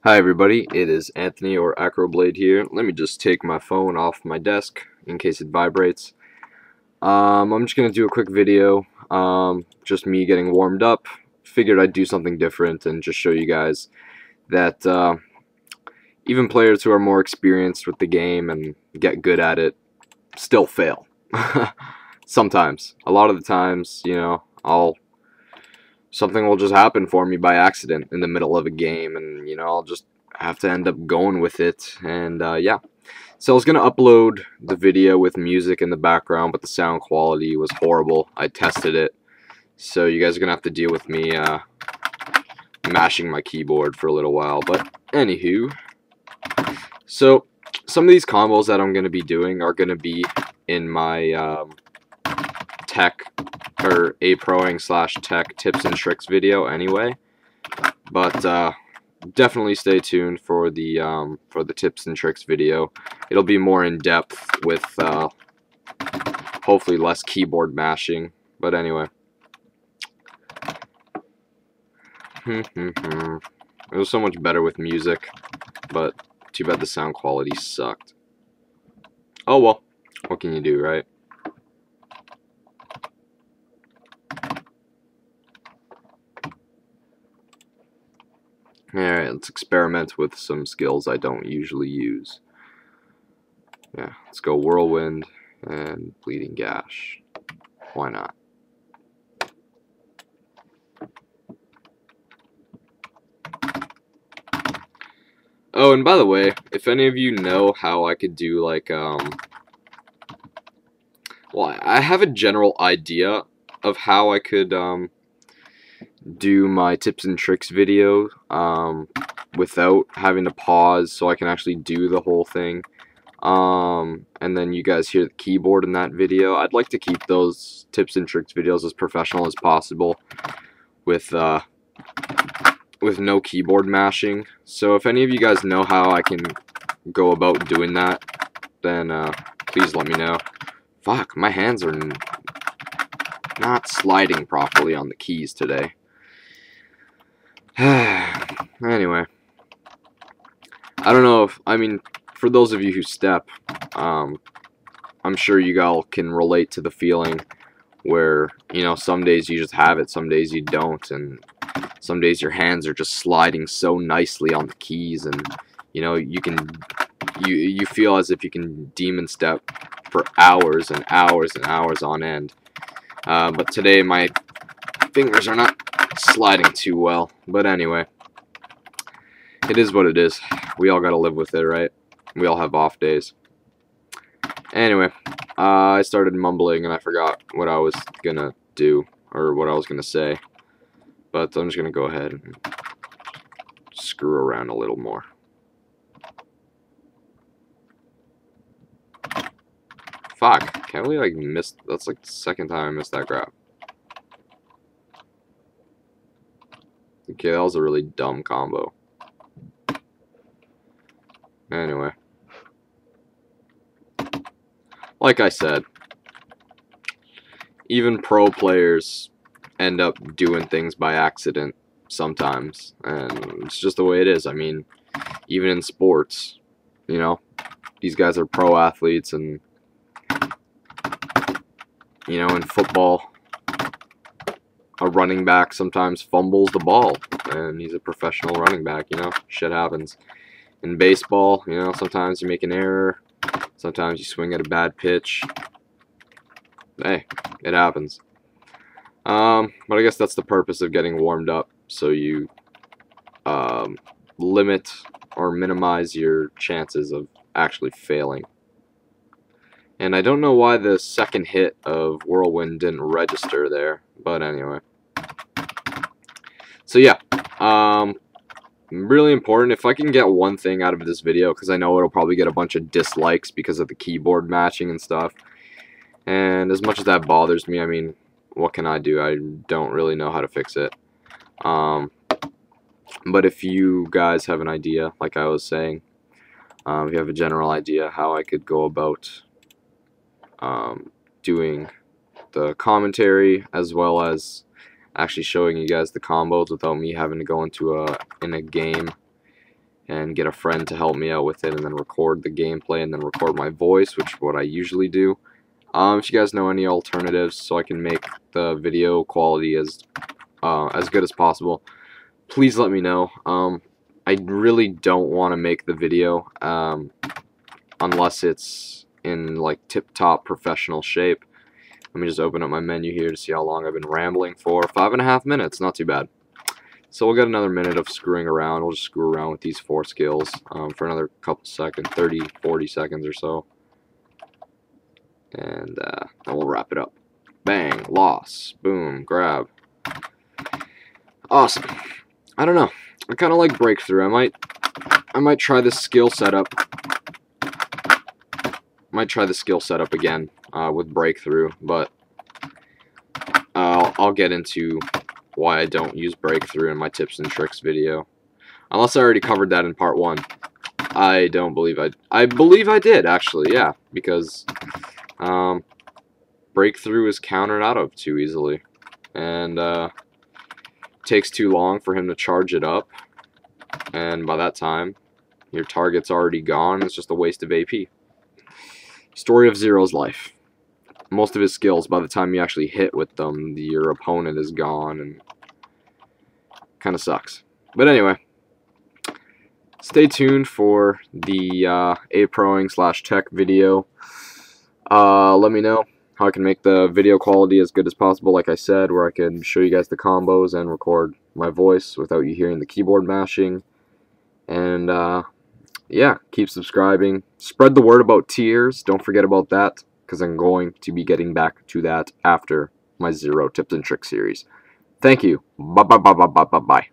Hi everybody, it is Anthony or Acroblade here. Let me just take my phone off my desk in case it vibrates. I'm just gonna do a quick video, just me getting warmed up. Figured I'd do something different and just show you guys that even players who are more experienced with the game and get good at it still fail. Sometimes. A lot of the times, something will just happen for me by accident in the middle of a game, and I'll just have to end up going with it. And yeah, so I was gonna upload the video with music in the background, but the sound quality was horrible. I tested it, so you guys are gonna have to deal with me mashing my keyboard for a little while. But anywho, so some of these combos that I'm gonna be doing are gonna be in my tech or aproing/tech tips and tricks video anyway, but definitely stay tuned for the tips and tricks video. It'll be more in depth with hopefully less keyboard mashing, but anyway. It was so much better with music, but too bad the sound quality sucked. Oh well, what can you do, right? Alright, let's experiment with some skills I don't usually use. Yeah, let's go Whirlwind and Bleeding Gash. Why not? Oh, and by the way, if any of you know how I could do like, well, I have a general idea of how I could, do my tips and tricks video without having to pause, so I can actually do the whole thing, and then you guys hear the keyboard in that video. I'd like to keep those tips and tricks videos as professional as possible with no keyboard mashing. So if any of you guys know how I can go about doing that, then please let me know. Fuck, my hands are not sliding properly on the keys today. Anyway, I don't know if, I mean, for those of you who step, I'm sure you all can relate to the feeling where, some days you just have it, some days you don't, and some days your hands are just sliding so nicely on the keys, and, you feel as if you can demon step for hours and hours and hours on end. But today my fingers are not sliding too well, but anyway, it is what it is. We all gotta live with it, right? We all have off days. Anyway, I started mumbling and I forgot what I was gonna do, or what I was gonna say, but I'm just gonna go ahead and screw around a little more. Fuck, can't we like miss, that's like the second time I missed that grab. Okay, that was a really dumb combo. Anyway, like I said, even pro players end up doing things by accident sometimes, and it's just the way it is. I mean, even in sports, these guys are pro athletes, and in football, a running back sometimes fumbles the ball, and he's a professional running back. Shit happens. In baseball, sometimes you make an error, sometimes you swing at a bad pitch. Hey, it happens. But I guess that's the purpose of getting warmed up, so you limit or minimize your chances of actually failing. And I don't know why the second hit of Whirlwind didn't register there, but anyway. So yeah, really important. If I can get one thing out of this video, because I know it'll probably get a bunch of dislikes because of the keyboard matching and stuff, and as much as that bothers me, I mean, what can I do? I don't really know how to fix it. But if you guys have an idea, like I was saying, if you have a general idea how I could go about doing the commentary, as well as actually showing you guys the combos without me having to go into in a game and get a friend to help me out with it, and then record the gameplay and then record my voice, which is what I usually do. If you guys know any alternatives so I can make the video quality as good as possible, please let me know. I really don't want to make the video unless it's in like tip-top professional shape. Let me just open up my menu here to see how long I've been rambling for. 5.5 minutes, not too bad. So we'll get another minute of screwing around. We'll just screw around with these 4 skills for another couple seconds, 30, 40 seconds or so. And then we'll wrap it up. Bang, loss, boom, grab. Awesome. I don't know. I kind of like breakthrough. I might try this skill setup. Might try the skill setup again with breakthrough, but I'll get into why I don't use breakthrough in my tips and tricks video, unless I already covered that in part 1. I don't believe I believe I did, actually, yeah, because breakthrough is countered out of too easily, and takes too long for him to charge it up, and by that time your target's already gone. It's just a waste of AP. Story of Zero's life. Most of his skills, by the time you actually hit with them, your opponent is gone, and kind of sucks. But anyway, stay tuned for the Aproing/tech video. Let me know how I can make the video quality as good as possible, like I said, where I can show you guys the combos and record my voice without you hearing the keyboard mashing. And yeah, keep subscribing. Spread the word about tiers. Don't forget about that, because I'm going to be getting back to that after my Zero Tips and Tricks series. Thank you. Bye.